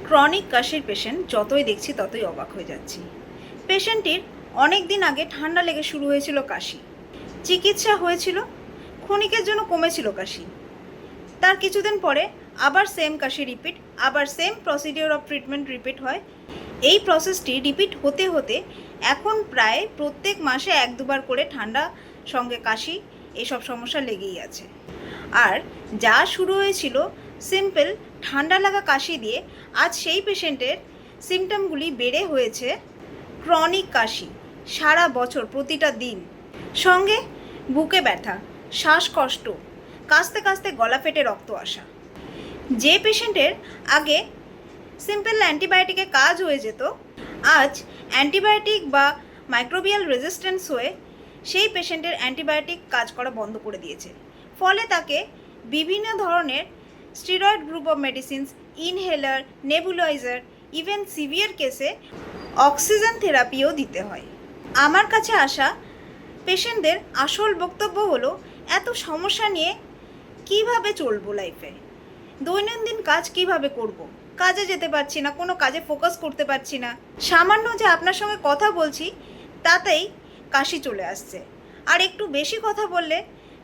Chronic কাশির patient যতই দেখছি ততই অবাক হয়ে যাচ্ছি। পেশেন্টটির অনেক দিন আগে ঠান্ডা লেগে শুরু হয়েছিল কাশি, চিকিৎসা হয়েছিল, ক্ষণিকের জন্য কমেছিল কাশি। তার কিছুদিন পরে আবার সেম কাশি রিপিট, আবার same procedure of treatment repeat হয়। এই প্রসেসটি রিপিট হতে হতে এখন প্রায় প্রত্যেক মাসে 1-2বার করে ঠান্ডা সঙ্গে কাশি এসব সমস্যা লেগেই আছে। আর যা শুরু হয়েছিল সিম্পল ঠান্ডা লাগা কাশি দিয়ে, আজ সেই পেশেন্টের সিমটমগুলি বেড়ে হয়েছে ক্রনিক কাশি, সারা বছর প্রতিটা দিন, সঙ্গে বুকে ব্যথা, শ্বাসকষ্ট, কাশতে কাশতে গলা ফেটে রক্ত আসা। যে পেশেন্টের আগে সিম্পল অ্যান্টিবায়োটিকে কাজ হয়ে যেত, আজ অ্যান্টিবায়োটিক বা মাইক্রোবিয়াল রেজিস্ট্যান্স হয়ে সেই পেশেন্টের অ্যান্টিবায়োটিক কাজ করা বন্ধ করে দিয়েছে। ফলে তাকে বিভিন্ন ধরনের steroid group of medicines, inhaler, nebuliser, even severe কেসে অক্সিজেন থেরাপিও দিতে হয়। আমার কাছে আসা পেশেন্টদের আসল বক্তব্য হলো, এত সমস্যা নিয়ে কিভাবে চলবো লাইফে, দৈনন্দিন কাজ কিভাবে করব, কাজে যেতে পারছি না, কোনো কাজে ফোকাস করতে পারছি না, সামান্য যে আপনার সঙ্গে কথা বলছি তাতেই কাশি চলে আসছে, আর একটু বেশি কথা বললে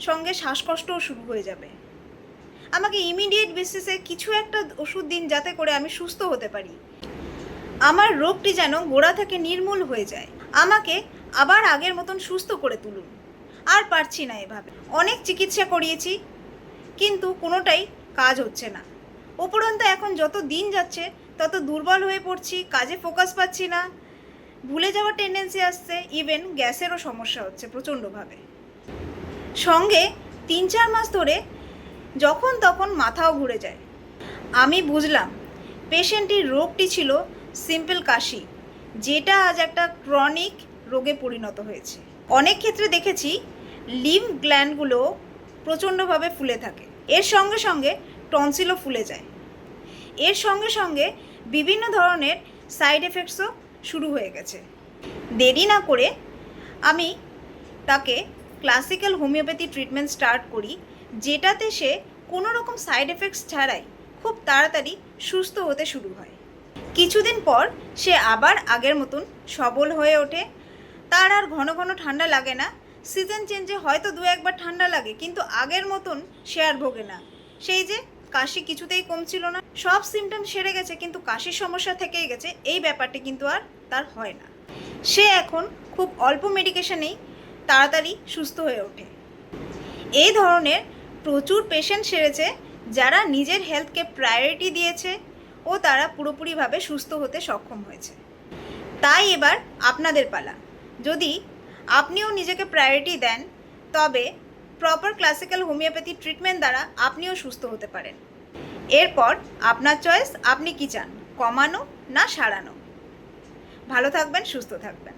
সঙ্গে শ্বাসকষ্টও শুরু হয়ে যাবে। আমাকে ইমিডিয়েট বেসিসে কিছু একটা ওষুধ দিন যাতে করে আমি সুস্থ হতে পারি, আমার রোগটি যেন গোড়া থেকে নির্মূল হয়ে যায়, আমাকে আবার আগের মতন সুস্থ করে তুলুন। আর পারছি না এভাবে। অনেক চিকিৎসা করিয়েছি কিন্তু কোনোটাই কাজ হচ্ছে না। উপরন্তু এখন যত দিন যাচ্ছে তত দুর্বল হয়ে পড়ছি, কাজে ফোকাস পাচ্ছি না, ভুলে যাওয়ার টেন্ডেন্সি আসছে, ইভেন গ্যাসেরও সমস্যা হচ্ছে প্রচণ্ডভাবে। সঙ্গে 3-4 মাস ধরে যখন তখন মাথাও ঘুরে যায়। আমি বুঝলাম পেশেন্টটির রোগটি ছিল সিম্পল কাশি, যেটা আজ একটা ক্রনিক রোগে পরিণত হয়েছে। অনেক ক্ষেত্রে দেখেছি লিম্ফ গ্ল্যান্ডগুলো প্রচণ্ডভাবে ফুলে থাকে, এর সঙ্গে সঙ্গে টনসিলও ফুলে যায়, এর সঙ্গে সঙ্গে বিভিন্ন ধরনের সাইড এফেক্টসও শুরু হয়ে গেছে। দেরি না করে আমি তাকে ক্লাসিক্যাল হোমিওপ্যাথি ট্রিটমেন্ট স্টার্ট করি, যেটাতে সে কোনো রকম সাইড এফেক্টস ছাড়াই খুব তাড়াতাড়ি সুস্থ হতে শুরু হয়। কিছুদিন পর সে আবার আগের মতন সবল হয়ে ওঠে, তার আর ঘন ঘন ঠান্ডা লাগে না। সিজন চেঞ্জে হয়তো 2-1বার ঠান্ডা লাগে, কিন্তু আগের মতন সে আর ভোগে না। সেই যে কাশি কিছুতেই কমছিল না, সব সিমটম সেরে গেছে কিন্তু কাশির সমস্যা থেকেই গেছে, এই ব্যাপারটি কিন্তু আর তার হয় না। সে এখন খুব অল্প মেডিকেশনেই তাড়াতাড়ি সুস্থ হয়ে ওঠে। এই ধরনের প্রচুর পেশেন্ট সেরেছে যারা নিজের হেলথকে প্রায়োরিটি দিয়েছে ও তারা পুরোপুরিভাবে সুস্থ হতে সক্ষম হয়েছে। তাই এবার আপনাদের পালা। যদি আপনিও নিজেকে প্রায়োরিটি দেন তবে প্রপার ক্লাসিক্যাল হোমিওপ্যাথি ট্রিটমেন্ট দ্বারা আপনিও সুস্থ হতে পারেন। এরপর আপনার চয়েস, আপনি কি চান, কমানো না সারানো। ভালো থাকবেন, সুস্থ থাকবেন।